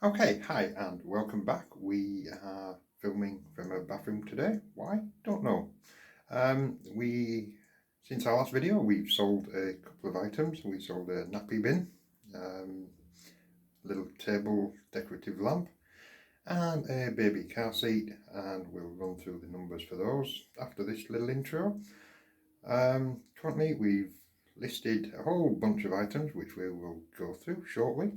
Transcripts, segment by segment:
Okay, hi and welcome back. We are filming from a bathroom today. Why? Don't know. Since our last video, we've sold a couple of items. We sold a nappy bin, little table decorative lamp, and a baby car seat, and we'll run through the numbers for those after this little intro. Currently, we've listed a whole bunch of items which we will go through shortly.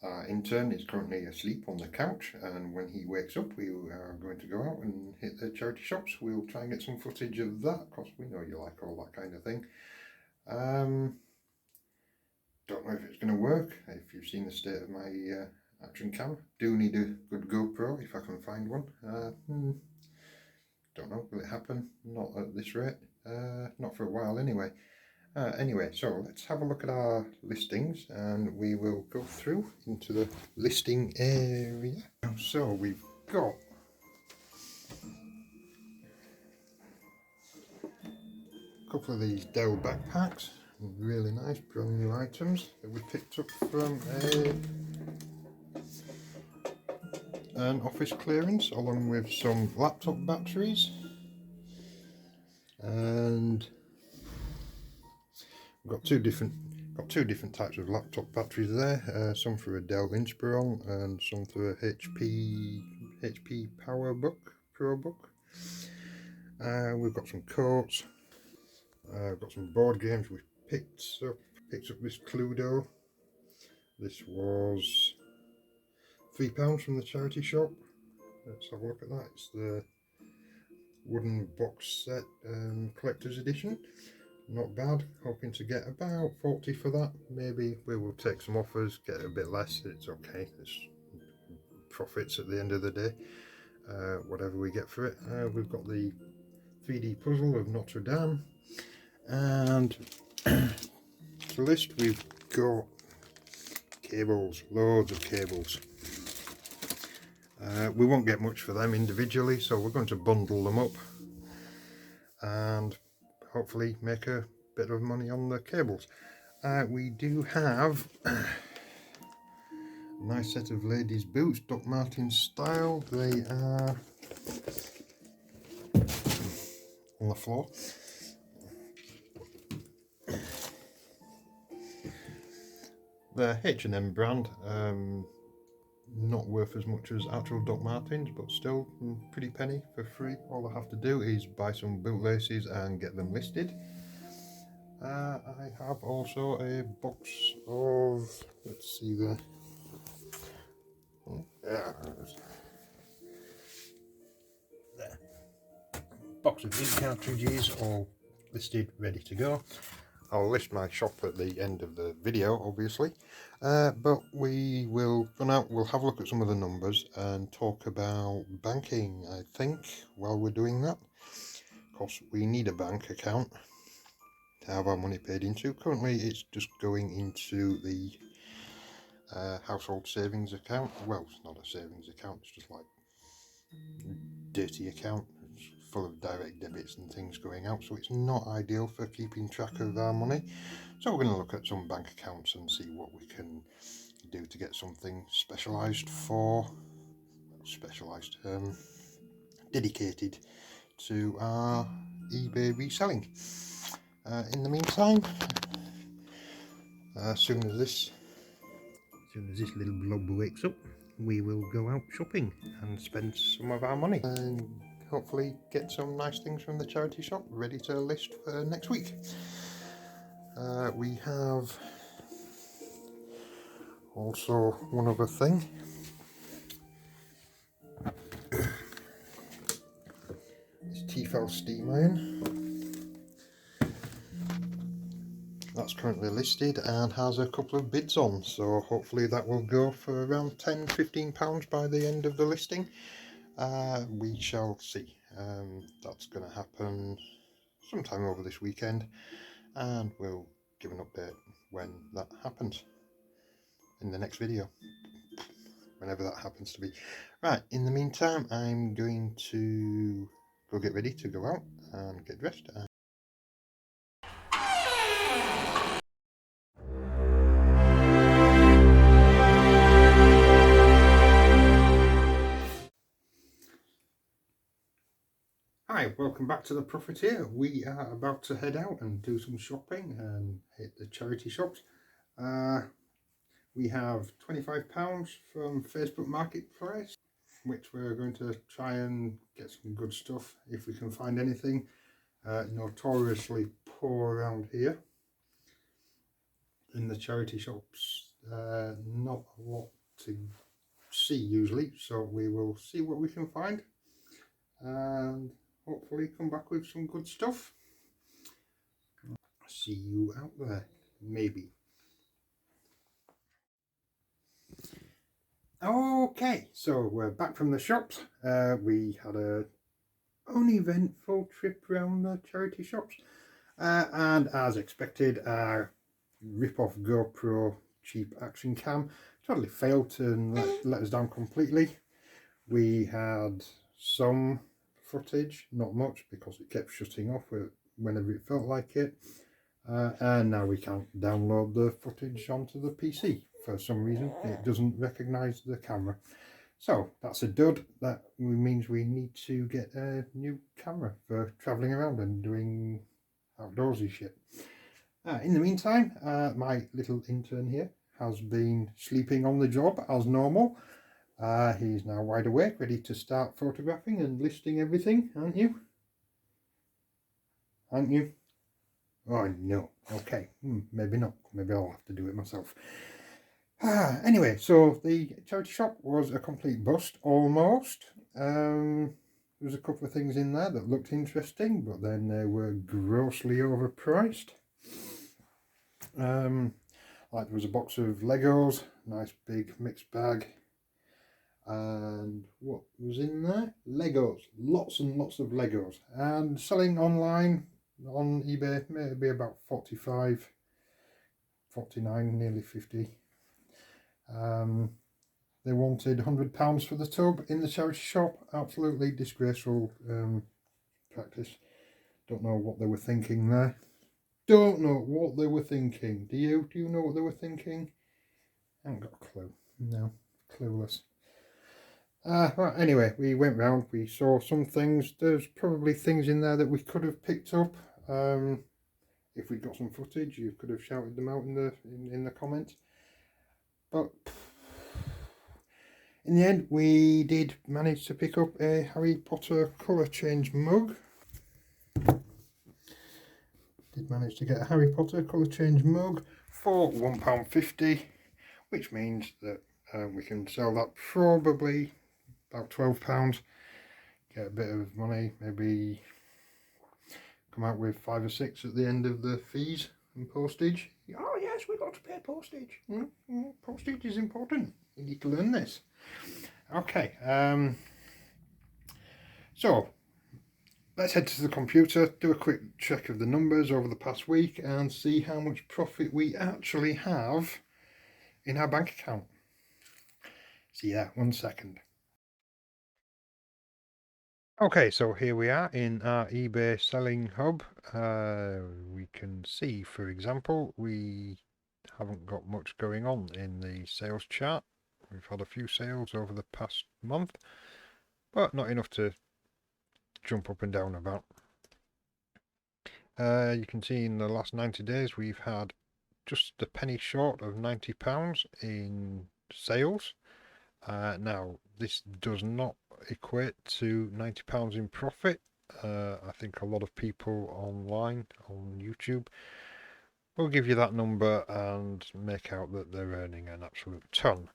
Our intern is currently asleep on the couch, and when he wakes up we are going to go out and hit the charity shops. We'll try and get some footage of that because we know you like all that kind of thing. Don't know if it's going to work. If you've seen the state of my action cam, do need a good GoPro if I can find one. Don't know, will it happen? Not at this rate, not for a while anyway. Anyway, so let's have a look at our listings and we will go through into the listing area. So we've got a couple of these Dell backpacks, really nice brand new items that we picked up from an office clearance, along with some laptop batteries, and we've got two different types of laptop batteries there, some for a Dell Inspiron and some for a HP PowerBook. We've got some coats, we've got some board games we picked up this Cluedo. This was £3 from the charity shop. Let's have a look at that. It's the wooden box set collector's edition. Not bad. Hoping to get about 40 for that. Maybe we will take some offers, get a bit less. It's okay. It's profits at the end of the day. Whatever we get for it. We've got the 3D puzzle of Notre Dame, and to list we've got cables, loads of cables. We won't get much for them individually, so we're going to bundle them up and hopefully make a bit of money on the cables. We do have a nice set of ladies' boots, Doc Martens style. They are on the floor. The H&M brand, not worth as much as actual Doc Martens, but still pretty penny for free. All I have to do is buy some bootlaces and get them listed. I have also a box of, let's see there, there. Box of ink cartridges all listed, ready to go. I'll list my shop at the end of the video, obviously, but we will run out, we'll have a look at some of the numbers and talk about banking, I think, while we're doing that, because we need a bank account to have our money paid into. Currently it's just going into the household savings account. Well, it's not a savings account, it's just like a dirty account. It's full of direct debits and things going out, so it's not ideal for keeping track of our money. So we're going to look at some bank accounts and see what we can do to get something dedicated to our eBay reselling. In the meantime, as soon as this little blob wakes up, we will go out shopping and spend some of our money and hopefully get some nice things from the charity shop ready to list for next week. We have also one other thing. This Tefal steam iron. That's currently listed and has a couple of bids on, so hopefully that will go for around £10–15 by the end of the listing. We shall see. That's going to happen sometime over this weekend, and we'll give an update when that happens in the next video, whenever that happens to be. Right, in the meantime, I'm going to go get ready to go out and get dressed. Hi, welcome back to The Profiteer. We are about to head out and do some shopping and hit the charity shops. We have £25 from Facebook Marketplace, which we're going to try and get some good stuff if we can find anything. Notoriously poor around here in the charity shops. Not a lot to see usually, so we will see what we can find and hopefully come back with some good stuff. See you out there, maybe. Okay, so we're back from the shops. We had a uneventful trip around the charity shops, and as expected, our rip-off GoPro cheap action cam totally failed to let us down completely. We had some footage, not much, because it kept shutting off whenever it felt like it. And now we can't download the footage onto the PC for some reason. It doesn't recognise the camera. So that's a dud. That means we need to get a new camera for travelling around and doing outdoorsy shit. In the meantime, my little intern here has been sleeping on the job as normal. He's now wide awake, ready to start photographing and listing everything, aren't you? Aren't you? Oh no, okay, maybe not, maybe I'll have to do it myself. Anyway, so the charity shop was a complete bust, almost. There was a couple of things in there that looked interesting, but then they were grossly overpriced. Like there was a box of Legos, nice big mixed bag. And what was in there? Legos, lots and lots of Legos, and selling online on eBay maybe about 45, 49, nearly 50. They wanted £100 for the tub in the charity shop. Absolutely disgraceful practice. Don't know what they were thinking there. Don't know what they were thinking. Do you? Do you know what they were thinking? I haven't got a clue. No, clueless. Right, anyway, we went round, we saw some things. There's probably things in there that we could have picked up. If we got some footage, you could have shouted them out in the comments. But in the end, we did manage to pick up a Harry Potter colour change mug. Did manage to get a Harry Potter colour change mug for £1.50, which means that we can sell that probably about £12, get a bit of money, maybe come out with 5 or 6 at the end of the fees and postage. Oh yes, we've got to pay postage. Postage is important. You need to learn this. Okay, so let's head to the computer, do a quick check of the numbers over the past week and see how much profit we actually have in our bank account. See that, 1 second. Okay, so here we are in our eBay selling hub. We can see, for example, we haven't got much going on in the sales chart. We've had a few sales over the past month, but not enough to jump up and down about. You can see in the last 90 days we've had just a penny short of £90 in sales. Now, this does not equate to £90 in profit. I think a lot of people online on YouTube will give you that number and make out that they're earning an absolute ton.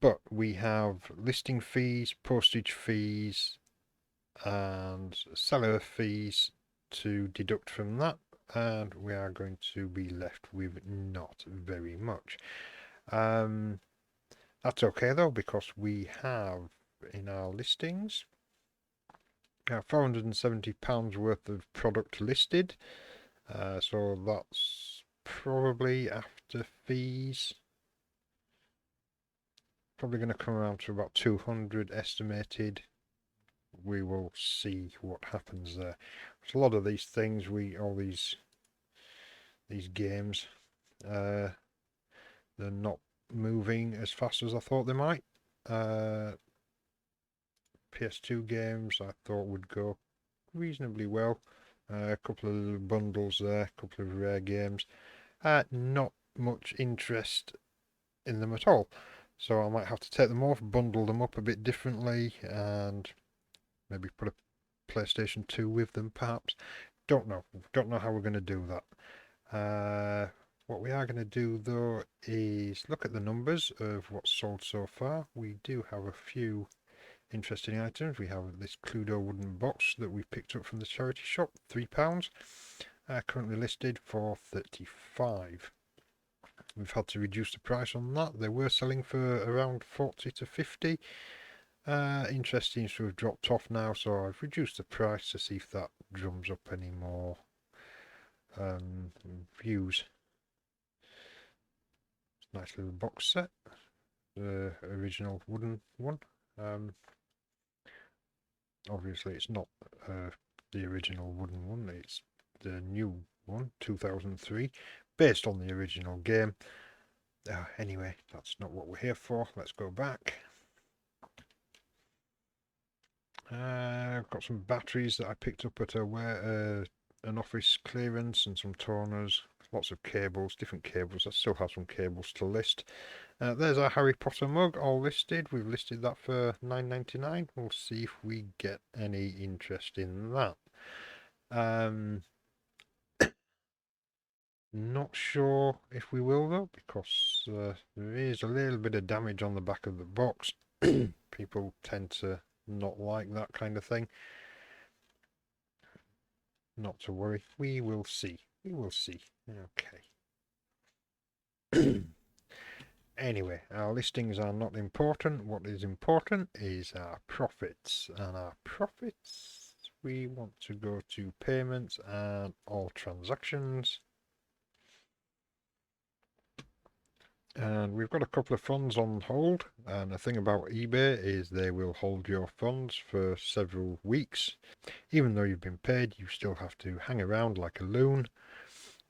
But we have listing fees, postage fees and seller fees to deduct from that, and we are going to be left with not very much. That's okay though, because we have in our listings £470 worth of product listed, so that's probably after fees probably going to come around to about 200 estimated. We will see what happens there. There's a lot of these things, all these games, they're not moving as fast as I thought they might. PS2 games I thought would go reasonably well. A couple of little bundles there, a couple of rare games. Not much interest in them at all. So I might have to take them off, bundle them up a bit differently, and maybe put a PlayStation 2 with them perhaps. Don't know. Don't know how we're going to do that. What we are going to do though is look at the numbers of what's sold so far. We do have a few interesting items. We have this Cluedo wooden box that we picked up from the charity shop, £3. Currently listed for 35. We've had to reduce the price on that. They were selling for around 40 to 50. Interest seems to have dropped off now, so I've reduced the price to see if that drums up any more views. Nice little box set, the original wooden one. Obviously it's not the original wooden one, it's the new one, 2003, based on the original game. Anyway, that's not what we're here for. Let's go back. I've got some batteries that I picked up at an office clearance, and some toners, lots of cables, different cables. I still have some cables to list. There's our Harry Potter mug, all listed. We've listed that for £9.99. We'll see if we get any interest in that. Not sure if we will though, because there is a little bit of damage on the back of the box. People tend to not like that kind of thing. Not to worry, we will see. We will see. Okay. Anyway, our listings are not important. What is important is our profits. And our profits, we want to go to payments and all transactions. And we've got a couple of funds on hold. And the thing about eBay is they will hold your funds for several weeks. Even though you've been paid, you still have to hang around like a loon,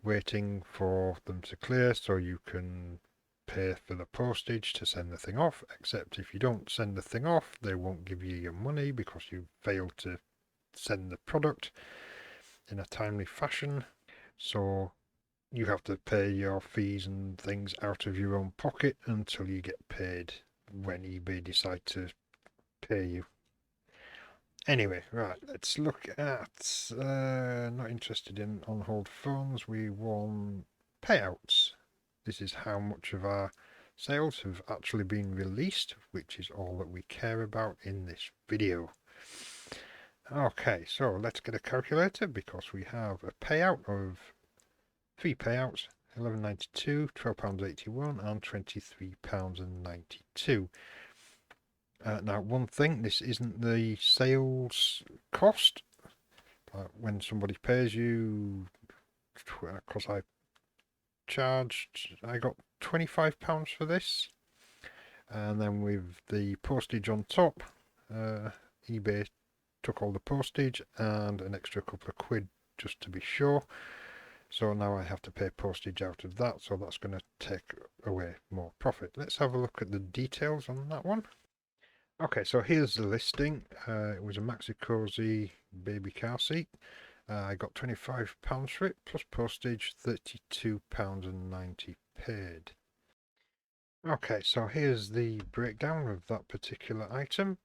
waiting for them to clear so you can pay for the postage to send the thing off. Except if you don't send the thing off, they won't give you your money because you failed to send the product in a timely fashion. So you have to pay your fees and things out of your own pocket until you get paid when eBay decide to pay you. Anyway, right, let's look at, not interested in on hold funds, we want payouts. This is how much of our sales have actually been released, which is all that we care about in this video. Okay, so let's get a calculator because we have a payout of 3 payouts, £11.92, £12.81 and £23.92. Now, one thing, this isn't the sales cost. When somebody pays you, because I got £25 for this, and then with the postage on top, eBay took all the postage and an extra couple of quid just to be sure. So now I have to pay postage out of that, so that's going to take away more profit. Let's have a look at the details on that one. Okay, so here's the listing. It was a Maxi-Cosi baby car seat. I got £25 for it, plus postage, £32.90 paid. Okay, so here's the breakdown of that particular item.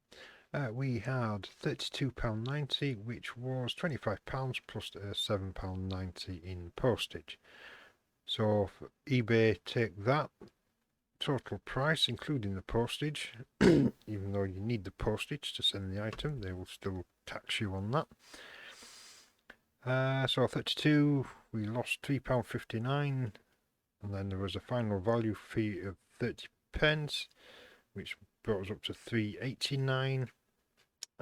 We had £32.90, which was £25 plus £7.90 in postage. So for eBay take that total price, including the postage, even though you need the postage to send the item, they will still tax you on that. So 32, we lost £3.59, and then there was a final value fee of 30p, which brought us up to £3.89,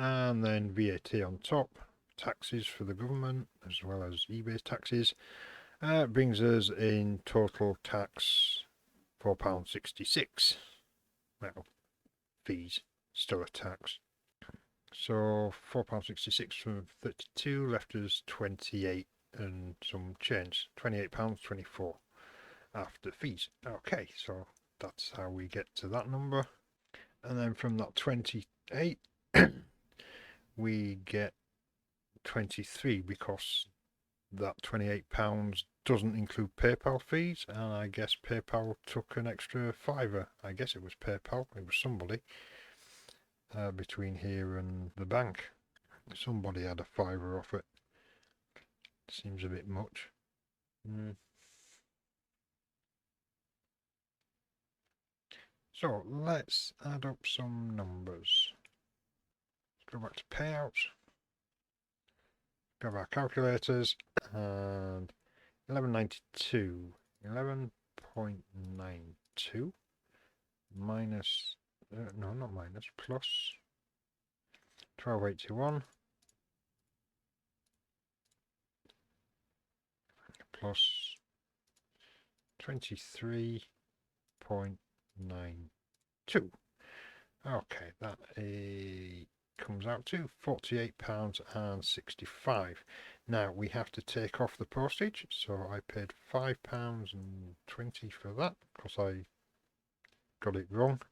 and then VAT on top, taxes for the government as well as eBay taxes, brings us in total tax £4.66. Well, fees, still a tax. So £4.66 from 32 left us 28 and some change, £28.24 after fees. Okay, so that's how we get to that number. And then from that 28 we get £28.23 because that £28 doesn't include PayPal fees, and I guess PayPal took an extra £5. I guess it was PayPal, it was somebody between here and the bank. Somebody had a £5 off it. Seems a bit much. So let's add up some numbers. Let's go back to payouts. Grab our calculators, and 1192, 11.92 minus, no, not minus, plus 1281 plus 23.92. Okay, that comes out to £48.65. Now we have to take off the postage, so I paid £5.20 for that because I got it wrong.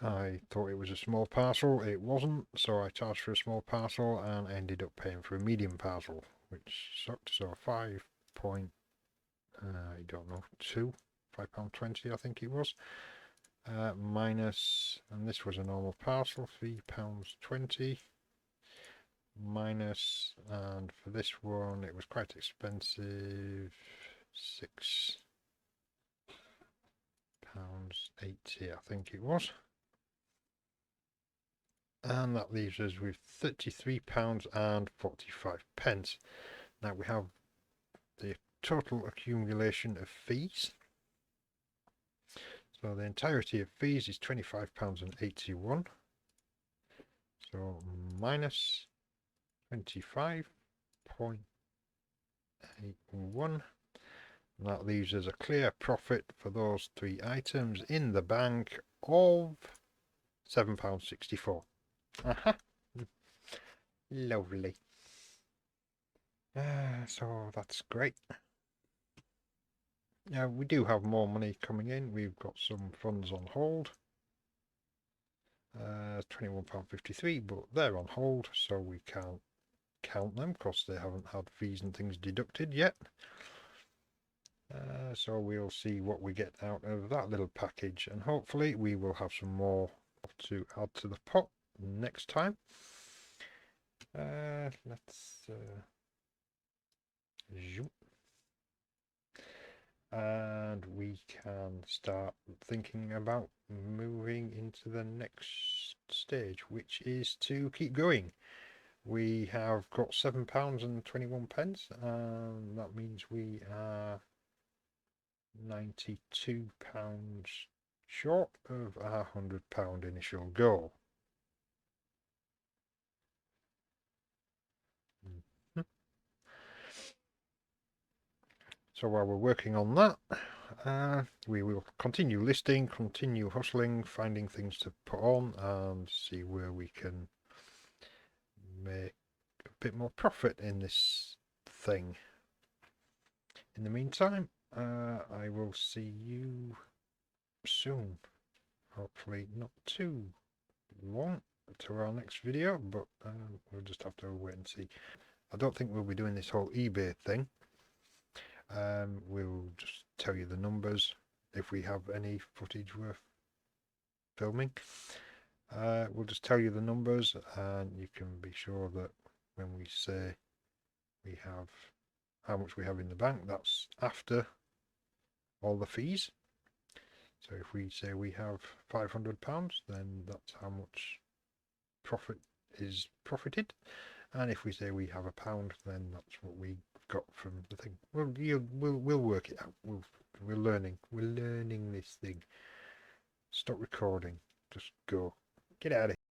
I thought it was a small parcel, it wasn't, so I charged for a small parcel and ended up paying for a medium parcel, which sucked. So I don't know, £5.20 I think it was, minus, and this was a normal parcel, £3.20 minus, and for this one it was quite expensive, £6.80 I think it was. And that leaves us with £33.45. Now we have the total accumulation of fees. So the entirety of fees is £25.81. So minus 25.81. And that leaves us a clear profit for those three items in the bank of £7.64. Lovely. So that's great. Now we do have more money coming in. We've got some funds on hold. £21.53, but they're on hold, so we can't count them because they haven't had fees and things deducted yet. So we'll see what we get out of that little package, and hopefully we will have some more to add to the pot next time. Let's zoom, and we can start thinking about moving into the next stage, which is to keep going. We have got £7.21, and that means we are £92 short of our £100 initial goal. So while we're working on that, we will continue listing, continue hustling, finding things to put on, and see where we can make a bit more profit in this thing. In the meantime, I will see you soon. Hopefully not too long to our next video, but we'll just have to wait and see. I don't think we'll be doing this whole eBay thing. We'll just tell you the numbers if we have any footage worth filming. We'll just tell you the numbers, and you can be sure that when we say we have how much we have in the bank, that's after all the fees. So if we say we have £500, then that's how much profit is profited, and if we say we have £1, then that's what we got from the thing. We'll work it out. We're learning this thing. Stop recording. Just go. Get out of here.